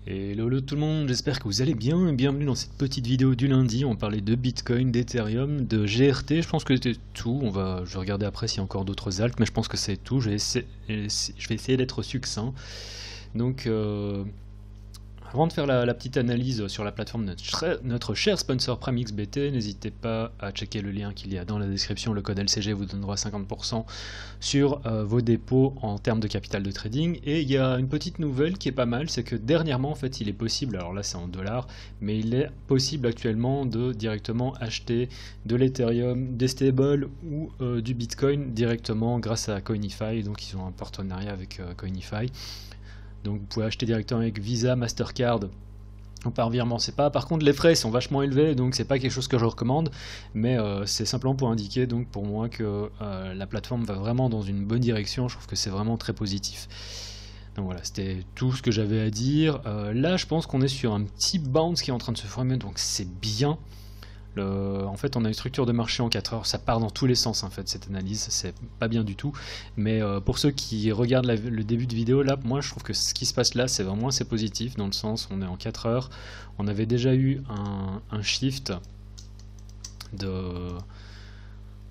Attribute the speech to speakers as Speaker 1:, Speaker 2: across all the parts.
Speaker 1: Et hello tout le monde, j'espère que vous allez bien et bienvenue dans cette petite vidéo du lundi. On parlait de Bitcoin, d'Ethereum, de GRT, je pense que c'était tout. Je vais regarder après s'il y a encore d'autres alts, mais je pense que c'est tout. Je vais essayer d'être succinct. Donc, avant de faire la petite analyse sur la plateforme de notre cher sponsor PrimeXBT, n'hésitez pas à checker le lien qu'il y a dans la description. Le code LCG vous donnera 50% sur vos dépôts en termes de capital de trading. Et il y a une petite nouvelle qui est pas mal, c'est que dernièrement en fait il est possible, alors là c'est en dollars, mais il est possible actuellement de directement acheter de l'Ethereum, des stables ou du Bitcoin directement grâce à Coinify. Donc ils ont un partenariat avec Coinify. Donc vous pouvez acheter directement avec Visa, Mastercard ou par virement. C'est pas, par contre les frais sont vachement élevés, donc c'est pas quelque chose que je recommande, mais c'est simplement pour indiquer donc pour moi que la plateforme va vraiment dans une bonne direction. Je trouve que c'est vraiment très positif. Donc voilà, c'était tout ce que j'avais à dire. Là je pense qu'on est sur un petit bounce qui est en train de se former, donc c'est bien. En fait, on a une structure de marché en 4 heures, ça part dans tous les sens en fait, cette analyse, c'est pas bien du tout. Mais pour ceux qui regardent le début de vidéo, là, moi je trouve que ce qui se passe là, c'est vraiment assez positif, dans le sens, on est en 4 heures, on avait déjà eu un shift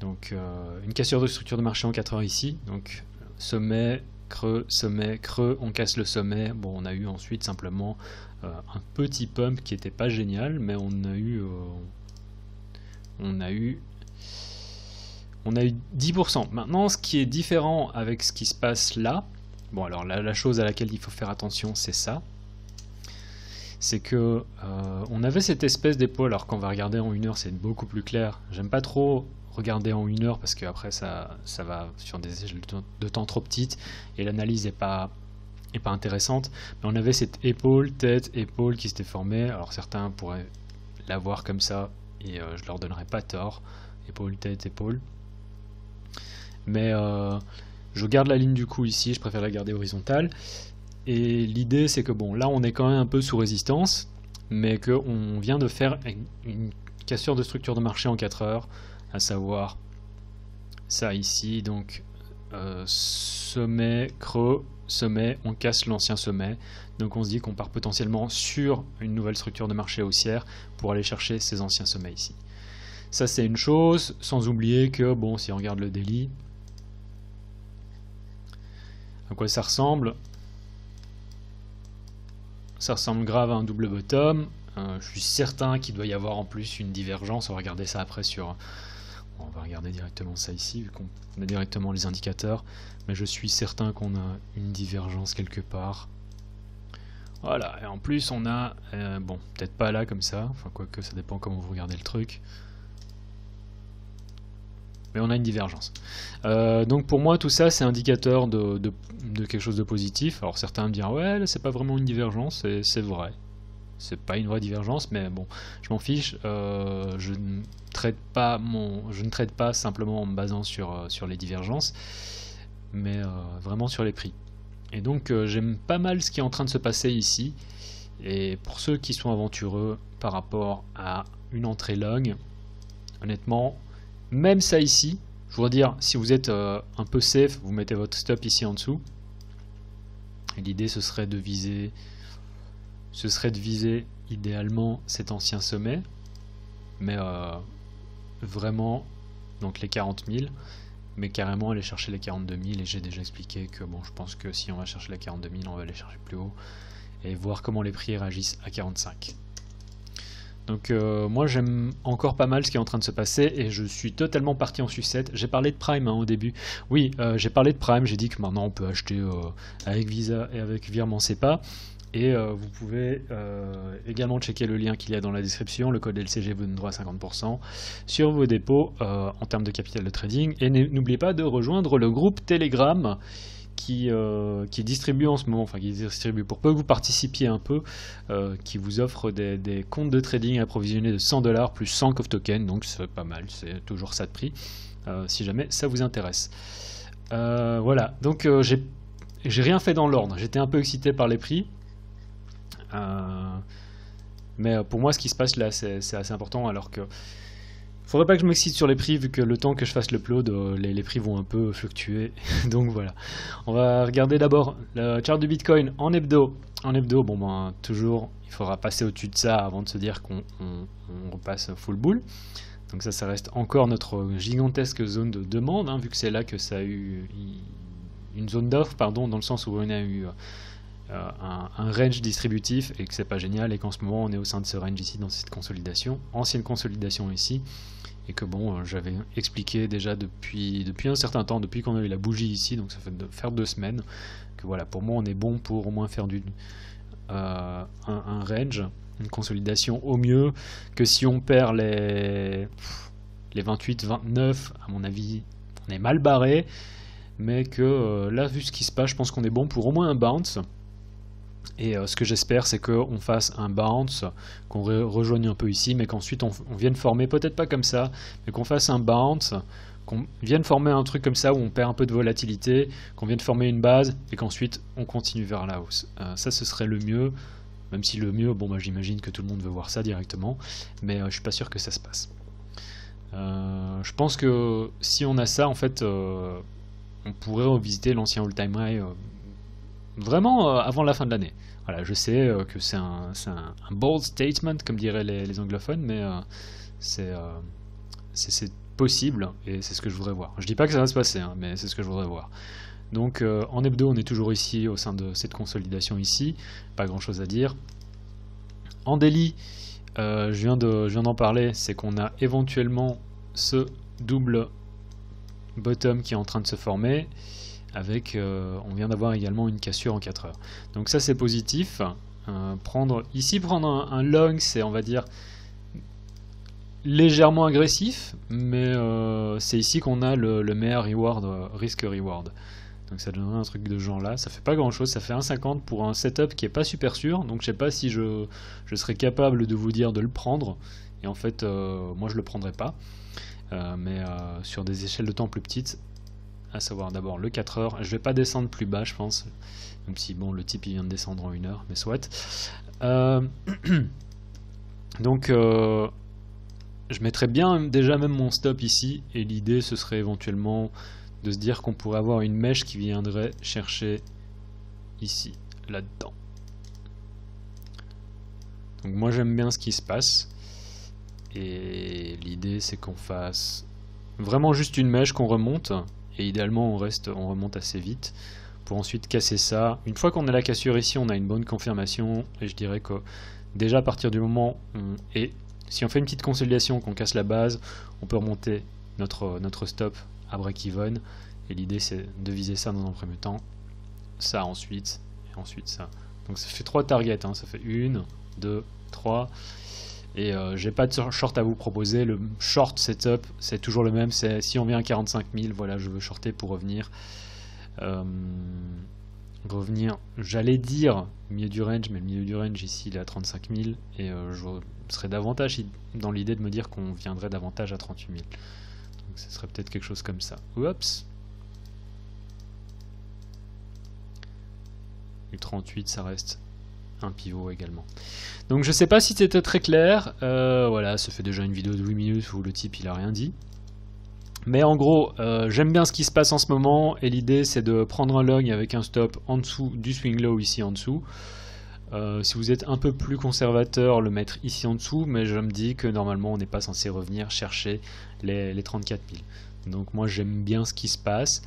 Speaker 1: donc une cassure de structure de marché en 4 heures ici, donc sommet, creux, on casse le sommet. Bon, on a eu ensuite simplement un petit pump qui était pas génial, mais on a eu 10%. Maintenant, ce qui est différent avec ce qui se passe là, bon alors la chose à laquelle il faut faire attention, c'est ça. C'est que on avait cette espèce d'épaule, alors qu'on va regarder en 1 heure, c'est beaucoup plus clair. J'aime pas trop regarder en 1 heure parce qu'après ça va sur des échelles de temps trop petites et l'analyse n'est pas intéressante. Mais on avait cette épaule, tête, épaule qui s'était formée. Alors certains pourraient la voir comme ça, et je leur donnerai pas tort, épaule, tête, épaule. Mais je garde la ligne du coup ici, je préfère la garder horizontale. Et l'idée c'est que bon, là on est quand même un peu sous résistance, mais qu'on vient de faire une cassure de structure de marché en 4 heures, à savoir ça ici, donc sommet, creux, sommet, on casse l'ancien sommet, donc on se dit qu'on part potentiellement sur une nouvelle structure de marché haussière pour aller chercher ces anciens sommets ici. Ça c'est une chose, sans oublier que bon, si on regarde le daily, à quoi ça ressemble? Ça ressemble grave à un double bottom. Je suis certain qu'il doit y avoir en plus une divergence. On va regarder ça après on va regarder directement ça ici, vu qu'on a directement les indicateurs. Mais je suis certain qu'on a une divergence quelque part. Voilà, et en plus on a, bon, peut-être pas là comme ça, enfin quoique ça dépend comment vous regardez le truc. Mais on a une divergence. Donc pour moi tout ça c'est indicateur de quelque chose de positif. Alors certains me diront ouais, c'est pas vraiment une divergence, et c'est vrai. C'est pas une vraie divergence, mais bon, je m'en fiche. Je ne trade pas simplement en me basant sur les divergences, mais vraiment sur les prix. Et donc j'aime pas mal ce qui est en train de se passer ici. Et pour ceux qui sont aventureux par rapport à une entrée longue, honnêtement, même ça ici, je voudrais dire, si vous êtes un peu safe, vous mettez votre stop ici en dessous. Et l'idée ce serait de viser idéalement cet ancien sommet, mais vraiment donc les 40 000, mais carrément aller chercher les 42 000. Et j'ai déjà expliqué que bon, je pense que si on va chercher les 42 000, on va aller chercher plus haut et voir comment les prix réagissent à 45. Donc moi j'aime encore pas mal ce qui est en train de se passer, et je suis totalement parti en sucette. J'ai parlé de Prime hein, au début. Oui, j'ai parlé de Prime, j'ai dit que maintenant on peut acheter avec Visa et avec virement SEPA. Et vous pouvez également checker le lien qu'il y a dans la description. Le code LCG vous donne droit à 50% sur vos dépôts en termes de capital de trading. Et n'oubliez pas de rejoindre le groupe Telegram qui distribue en ce moment, enfin qui distribue pour peu que vous participiez un peu, qui vous offre des comptes de trading approvisionnés de 100$ plus 100 COF tokens. Donc c'est pas mal, c'est toujours ça de prix si jamais ça vous intéresse. Voilà, donc j'ai rien fait dans l'ordre, j'étais un peu excité par les prix. Mais pour moi ce qui se passe là c'est assez important, alors que Faudrait pas que je m'excite sur les prix vu que le temps que je fasse l'upload, les prix vont un peu fluctuer. Donc voilà. On va regarder d'abord le chart du Bitcoin en hebdo. En hebdo, bon ben toujours, il faudra passer au-dessus de ça avant de se dire qu'on repasse full bull. Donc ça reste encore notre gigantesque zone de demande, hein, vu que c'est là que ça a eu une zone d'offre, pardon, dans le sens où on a eu un range distributif et que c'est pas génial et qu'en ce moment on est au sein de ce range ici dans cette consolidation, ancienne consolidation ici. Et que bon, j'avais expliqué déjà depuis un certain temps, depuis qu'on a eu la bougie ici, donc ça fait faire 2 semaines, que voilà, pour moi on est bon pour au moins faire un range, une consolidation au mieux, que si on perd les 28, 29, à mon avis, on est mal barré, mais que là, vu ce qui se passe, je pense qu'on est bon pour au moins un bounce. Et ce que j'espère, c'est qu'on fasse un bounce, qu'on rejoigne un peu ici, mais qu'ensuite on vienne former, peut-être pas comme ça, mais qu'on fasse un bounce, qu'on vienne former un truc comme ça où on perd un peu de volatilité, qu'on vienne former une base, et qu'ensuite on continue vers la hausse. Ça, ce serait le mieux, même si le mieux, bon, bah, j'imagine que tout le monde veut voir ça directement, mais je suis pas sûr que ça se passe. Je pense que si on a ça, en fait, on pourrait revisiter l'ancien all-time high vraiment avant la fin de l'année. Voilà, je sais que c'est un bold statement, comme diraient les anglophones, mais c'est possible et c'est ce que je voudrais voir. Je dis pas que ça va se passer, hein, mais c'est ce que je voudrais voir. Donc en hebdo, on est toujours ici au sein de cette consolidation ici, pas grand chose à dire. En daily, je viens d'en parler, c'est qu'on a éventuellement ce double bottom qui est en train de se former. Avec, on vient d'avoir également une cassure en 4 heures. Donc ça c'est positif. Prendre un long, c'est on va dire légèrement agressif, mais c'est ici qu'on a le meilleur reward, risk-reward. Donc ça donnerait un truc de ce genre là. Ça fait pas grand chose, ça fait 1,50 pour un setup qui est pas super sûr. Donc je sais pas si je serais capable de vous dire de le prendre. Et en fait, moi je le prendrais pas. Mais sur des échelles de temps plus petites, à savoir d'abord le 4 heures, je vais pas descendre plus bas je pense, même si bon le type il vient de descendre en 1 heure, mais soit. Donc je mettrais bien déjà même mon stop ici, et l'idée ce serait éventuellement de se dire qu'on pourrait avoir une mèche qui viendrait chercher ici, là-dedans. Donc moi j'aime bien ce qui se passe, et l'idée c'est qu'on fasse vraiment juste une mèche, qu'on remonte. Et idéalement on remonte assez vite pour ensuite casser ça. Une fois qu'on a la cassure ici, on a une bonne confirmation, et je dirais que déjà à partir du moment si on fait une petite consolidation, qu'on casse la base, on peut remonter notre stop à break-even, et l'idée c'est de viser ça dans un premier temps, ça ensuite, et ensuite ça. Donc ça fait 3 targets, hein. Ça fait 1, 2, 3. Et j'ai pas de short à vous proposer. Le short setup c'est toujours le même, c'est si on vient à 45 000, voilà, je veux shorter pour revenir, j'allais dire milieu du range, mais le milieu du range ici il est à 35 000, et je serais davantage dans l'idée de me dire qu'on viendrait davantage à 38 000. Donc ce serait peut-être quelque chose comme ça. Oups. Le 38 ça reste un pivot également. Donc je sais pas si c'était très clair, voilà, ça fait déjà une vidéo de 8 minutes où le type il a rien dit. Mais en gros, j'aime bien ce qui se passe en ce moment, et l'idée c'est de prendre un long avec un stop en dessous du swing low ici en dessous. Si vous êtes un peu plus conservateur, le mettre ici en dessous, mais je me dis que normalement on n'est pas censé revenir chercher les 34 000. Donc moi j'aime bien ce qui se passe,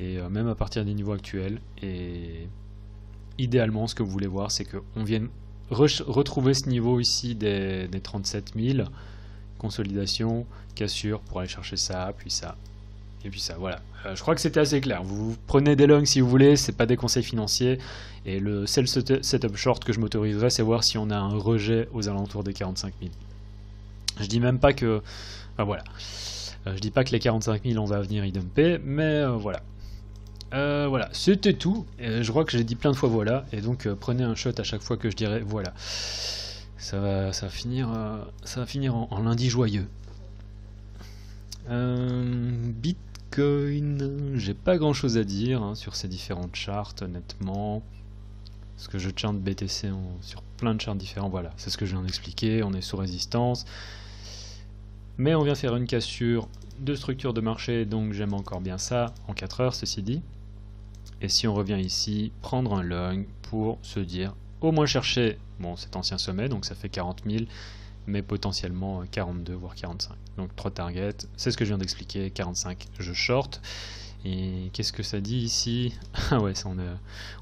Speaker 1: et même à partir des niveaux actuels, et idéalement ce que vous voulez voir c'est qu'on vienne retrouver ce niveau ici des 37 000, consolidation, cassure pour aller chercher ça, puis ça, et puis ça, voilà. Je crois que c'était assez clair. Vous prenez des longs si vous voulez, c'est pas des conseils financiers, et le seul setup short que je m'autoriserais c'est voir si on a un rejet aux alentours des 45 000. Je dis même pas que, enfin, voilà, je dis pas que les 45 000 on va venir y dumper, mais voilà. Voilà, c'était tout. Je crois que j'ai dit plein de fois voilà, et donc prenez un shot à chaque fois que je dirai voilà. Ça va finir en lundi joyeux. Bitcoin, j'ai pas grand chose à dire hein, sur ces différentes charts, honnêtement. Parce que je charte BTC sur plein de charts différents, voilà, c'est ce que je viens d'expliquer. On est sous résistance. Mais on vient faire une cassure de structure de marché, donc j'aime encore bien ça en 4 heures, ceci dit. Et si on revient ici, prendre un long pour se dire, au moins chercher bon, cet ancien sommet, donc ça fait 40 000, mais potentiellement 42 voire 45. Donc 3 targets, c'est ce que je viens d'expliquer, 45 je short. Et qu'est-ce que ça dit ici? Ah ouais, ça,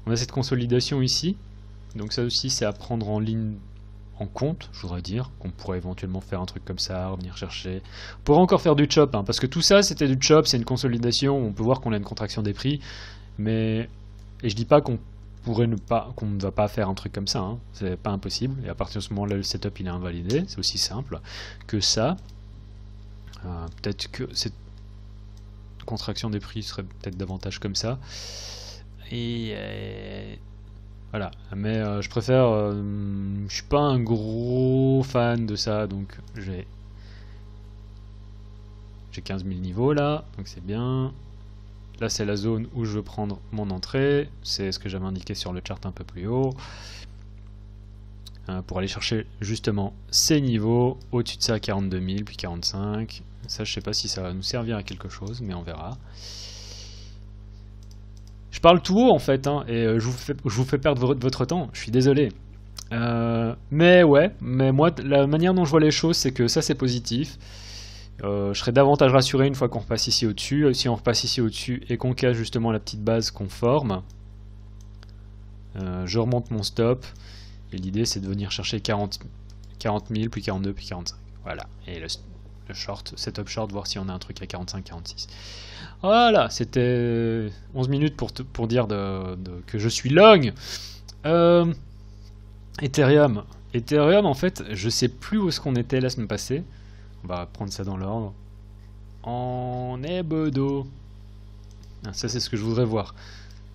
Speaker 1: on a cette consolidation ici, donc ça aussi c'est à prendre en ligne en compte, je voudrais dire, qu'on pourrait éventuellement faire un truc comme ça, revenir chercher. On pourrait encore faire du chop, hein, parce que tout ça c'était du chop, c'est une consolidation, on peut voir qu'on a une contraction des prix, mais... Et je dis pas qu'on pourrait qu'on ne va pas faire un truc comme ça, hein. C'est pas impossible, et à partir de ce moment-là, le setup il est invalidé, c'est aussi simple que ça. Peut-être que cette contraction des prix serait peut-être davantage comme ça. Et voilà, mais je préfère, je suis pas un gros fan de ça, donc j'ai 15 000 niveaux là, donc c'est bien. Là c'est la zone où je veux prendre mon entrée, c'est ce que j'avais indiqué sur le chart un peu plus haut, pour aller chercher justement ces niveaux, au-dessus de ça 42 000, puis 45, ça je sais pas si ça va nous servir à quelque chose, mais on verra. Je parle tout haut en fait, hein, et je vous fais perdre votre temps, je suis désolé. Mais ouais, mais moi la manière dont je vois les choses c'est que ça c'est positif. Je serais davantage rassuré une fois qu'on repasse ici au-dessus. Si on repasse ici au-dessus et qu'on casse justement la petite base qu'on forme, je remonte mon stop. Et l'idée c'est de venir chercher 40 000, puis 42, puis 45. Voilà. Et le short, setup short, voir si on a un truc à 45, 46. Voilà, c'était 11 minutes pour dire que je suis long. Ethereum. Ethereum, en fait, je sais plus où est-ce qu'on était la semaine passée. On va prendre ça dans l'ordre. En Ebedo. Ah, ça c'est ce que je voudrais voir.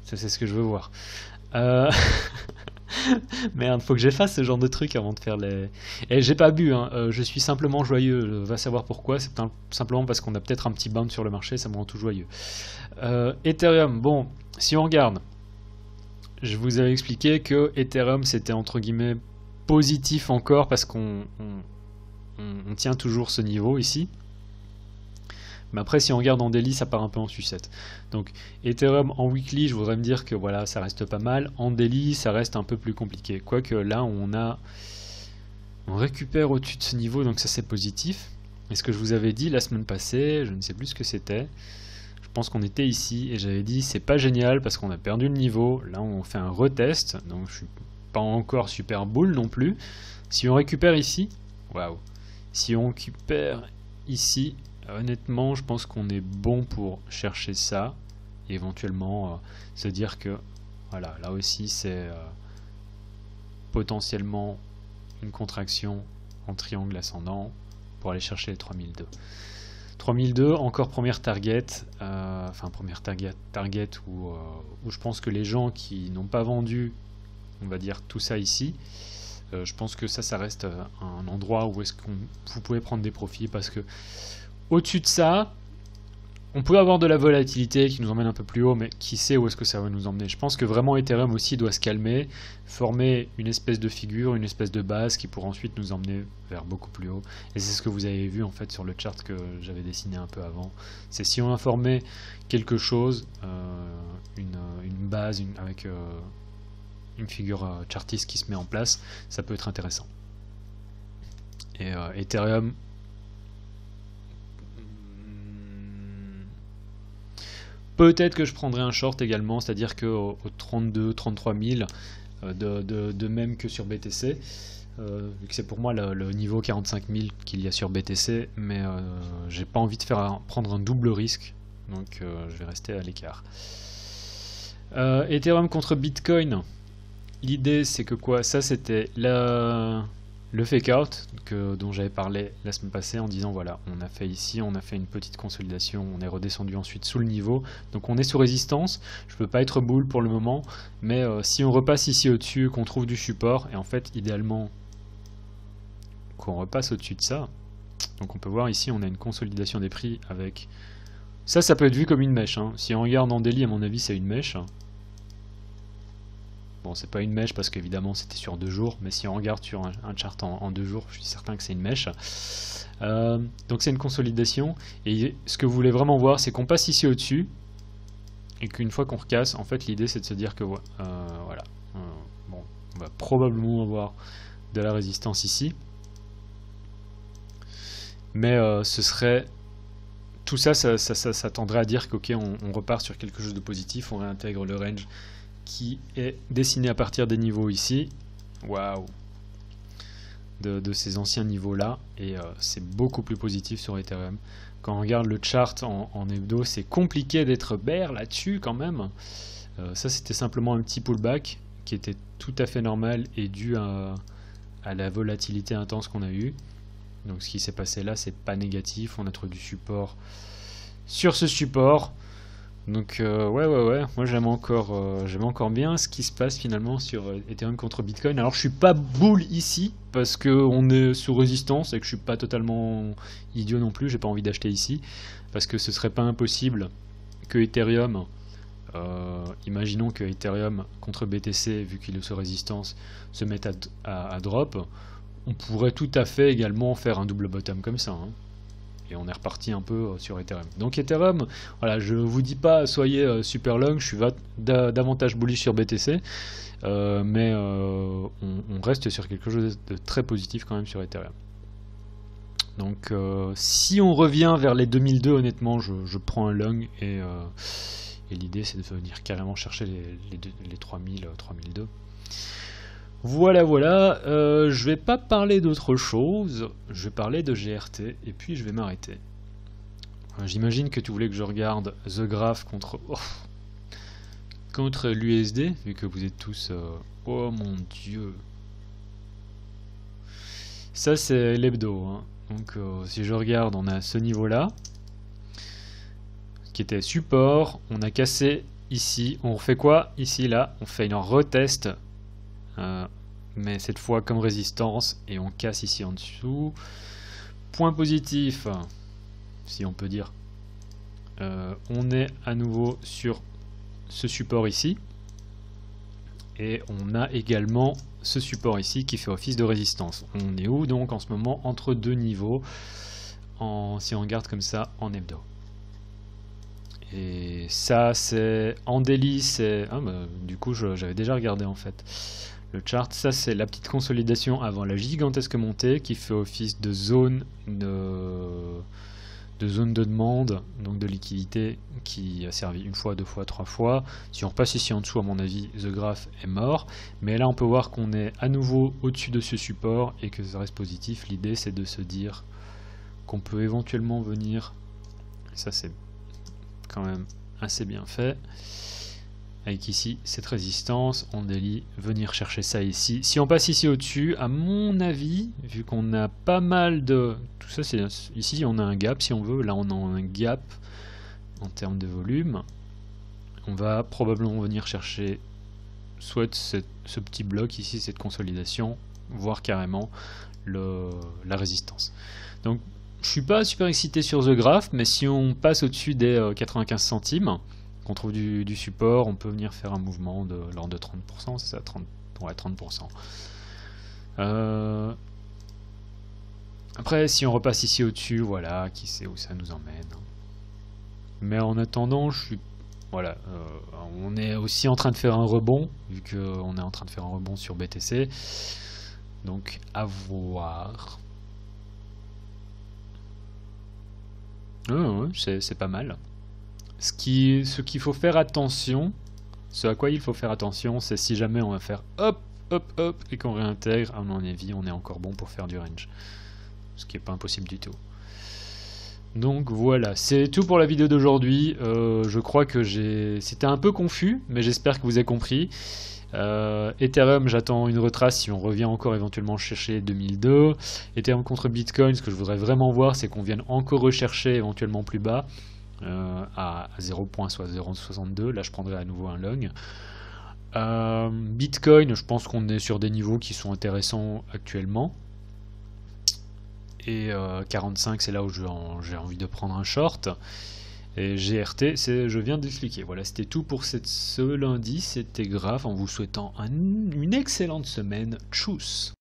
Speaker 1: Ça c'est ce que je veux voir. Merde, faut que j'efface ce genre de truc avant de faire les... Et j'ai pas bu, hein. Je suis simplement joyeux. Va savoir pourquoi. C'est simplement parce qu'on a peut-être un petit bounce sur le marché, ça me rend tout joyeux. Ethereum, bon, si on regarde, je vous avais expliqué que Ethereum c'était entre guillemets positif encore parce qu'on tient toujours ce niveau ici. Mais après, si on regarde en daily, ça part un peu en sucette. Donc, Ethereum en weekly, je voudrais me dire que voilà, ça reste pas mal. En daily, ça reste un peu plus compliqué. Quoique là, on récupère au-dessus de ce niveau, donc ça c'est positif. Et ce que je vous avais dit la semaine passée, je ne sais plus ce que c'était. Je pense qu'on était ici et j'avais dit c'est pas génial parce qu'on a perdu le niveau. Là, on fait un retest, donc je suis pas encore super bull non plus. Si on récupère ici, waouh. Si on récupère ici, honnêtement, je pense qu'on est bon pour chercher ça. Et éventuellement, se dire que, voilà, là aussi, c'est potentiellement une contraction en triangle ascendant pour aller chercher les 3002. 3002, encore première target. Enfin, première target où je pense que les gens qui n'ont pas vendu, on va dire, tout ça ici, je pense que ça reste un endroit où est-ce que vous pouvez prendre des profits parce que au-dessus de ça, on peut avoir de la volatilité qui nous emmène un peu plus haut, mais qui sait où est-ce que ça va nous emmener. Je pense que vraiment Ethereum aussi doit se calmer, former une espèce de figure, une espèce de base qui pourra ensuite nous emmener vers beaucoup plus haut. Et c'est ce que vous avez vu en fait sur le chart que j'avais dessiné un peu avant. C'est si on a formé quelque chose, une base avec une figure chartiste qui se met en place, ça peut être intéressant. Et Ethereum, peut-être que je prendrai un short également, c'est-à-dire qu'au 32, 33 000, de même que sur BTC, vu que c'est pour moi le niveau 45 000 qu'il y a sur BTC, mais j'ai pas envie de prendre un double risque, donc je vais rester à l'écart. Ethereum contre Bitcoin. L'idée c'est que quoi? Ça c'était le fake out dont j'avais parlé la semaine passée en disant voilà, on a fait ici, on a fait une petite consolidation, on est redescendu ensuite sous le niveau, donc on est sous résistance. Je peux pas être bull pour le moment, mais si on repasse ici au-dessus, qu'on trouve du support, et en fait idéalement qu'on repasse au-dessus de ça, donc on peut voir ici on a une consolidation des prix avec... Ça peut être vu comme une mèche, hein. Si on regarde en daily, à mon avis c'est une mèche. Bon, c'est pas une mèche parce qu'évidemment c'était sur 2 jours, mais si on regarde sur un chart en 2 jours, je suis certain que c'est une mèche. Donc c'est une consolidation, et ce que vous voulez vraiment voir, c'est qu'on passe ici au-dessus, et qu'une fois qu'on recasse, en fait l'idée c'est de se dire que voilà, bon, on va probablement avoir de la résistance ici, mais ce serait... Tout ça, ça tendrait à dire qu'ok, on repart sur quelque chose de positif, on réintègre le range qui est dessiné à partir des niveaux ici, waouh, de ces anciens niveaux là, et c'est beaucoup plus positif sur Ethereum. Quand on regarde le chart en hebdo, c'est compliqué d'être bear là-dessus quand même. Ça c'était simplement un petit pullback qui était tout à fait normal et dû à la volatilité intense qu'on a eue. Donc ce qui s'est passé là, c'est pas négatif, on a trouvé du support sur ce support. Donc ouais, moi j'aime encore bien ce qui se passe finalement sur Ethereum contre Bitcoin. Alors je suis pas bull ici parce que on est sous résistance et que je suis pas totalement idiot non plus, j'ai pas envie d'acheter ici parce que ce serait pas impossible que Ethereum, imaginons que Ethereum contre BTC, vu qu'il est sous résistance, se mette à drop. On pourrait tout à fait également faire un double bottom comme ça, hein. Et on est reparti un peu sur Ethereum. Donc Ethereum, voilà, je vous dis pas soyez super long, je suis davantage bullish sur BTC, mais on reste sur quelque chose de très positif quand même sur Ethereum. Donc si on revient vers les 2002, honnêtement, je prends un long, et l'idée c'est de venir carrément chercher les 3000, 3002. Voilà, je vais pas parler d'autre chose, je vais parler de GRT, et puis je vais m'arrêter. J'imagine que tu voulais que je regarde The Graph contre l'USD, vu que vous êtes tous... oh mon dieu. Ça c'est l'hebdo, hein. Donc si je regarde, on a ce niveau-là, qui était support, on a cassé ici, on refait quoi? Ici, là, on fait une retest, mais cette fois comme résistance, et on casse ici en dessous. Point positif, si on peut dire, on est à nouveau sur ce support ici, et on a également ce support ici qui fait office de résistance. On est où donc en ce moment? Entre deux niveaux, si on regarde comme ça en hebdo. Et ça c'est en daily, c'est... Ah, bah, du coup j'avais déjà regardé en fait le chart. Ça c'est la petite consolidation avant la gigantesque montée qui fait office de zone de demande, donc de liquidité, qui a servi une fois, deux fois, trois fois. Si on repasse ici en dessous, à mon avis, The Graph est mort. Mais là on peut voir qu'on est à nouveau au-dessus de ce support et que ça reste positif. L'idée c'est de se dire qu'on peut éventuellement venir, ça c'est quand même assez bien fait, avec ici cette résistance en daily, venir chercher ça ici. Si on passe ici au-dessus, à mon avis, vu qu'on a pas mal de... Tout ça, c'est ici on a un gap si on veut, là on a un gap en termes de volume. On va probablement venir chercher soit ce petit bloc ici, cette consolidation, voire carrément la résistance. Donc je suis pas super excité sur The Graph, mais si on passe au-dessus des 95 centimes, qu'on trouve du support, on peut venir faire un mouvement de l'ordre de 30%, c'est ça, 30, ouais, 30%. Après, si on repasse ici au-dessus, voilà, qui sait où ça nous emmène. Mais en attendant, je suis... Voilà, on est aussi en train de faire un rebond, vu qu'on est en train de faire un rebond sur BTC. Donc, à voir. Ouais, c'est pas mal. Ce qu'il faut faire attention, ce à quoi il faut faire attention, c'est si jamais on va faire hop, hop, hop, et qu'on réintègre, à mon avis, on est encore bon pour faire du range. Ce qui n'est pas impossible du tout. Donc voilà, c'est tout pour la vidéo d'aujourd'hui. Je crois que c'était un peu confus, mais j'espère que vous avez compris. Ethereum, j'attends une retrace si on revient encore éventuellement chercher 2002. Ethereum contre Bitcoin, ce que je voudrais vraiment voir, c'est qu'on vienne encore rechercher éventuellement plus bas, à 0.62. Là je prendrai à nouveau un long. Bitcoin, je pense qu'on est sur des niveaux qui sont intéressants actuellement, et 45 c'est là où j'ai envie de prendre un short. Et GRT, je viens d'expliquer. Voilà, c'était tout pour ce lundi. C'était grave en vous souhaitant une excellente semaine. Tchuss!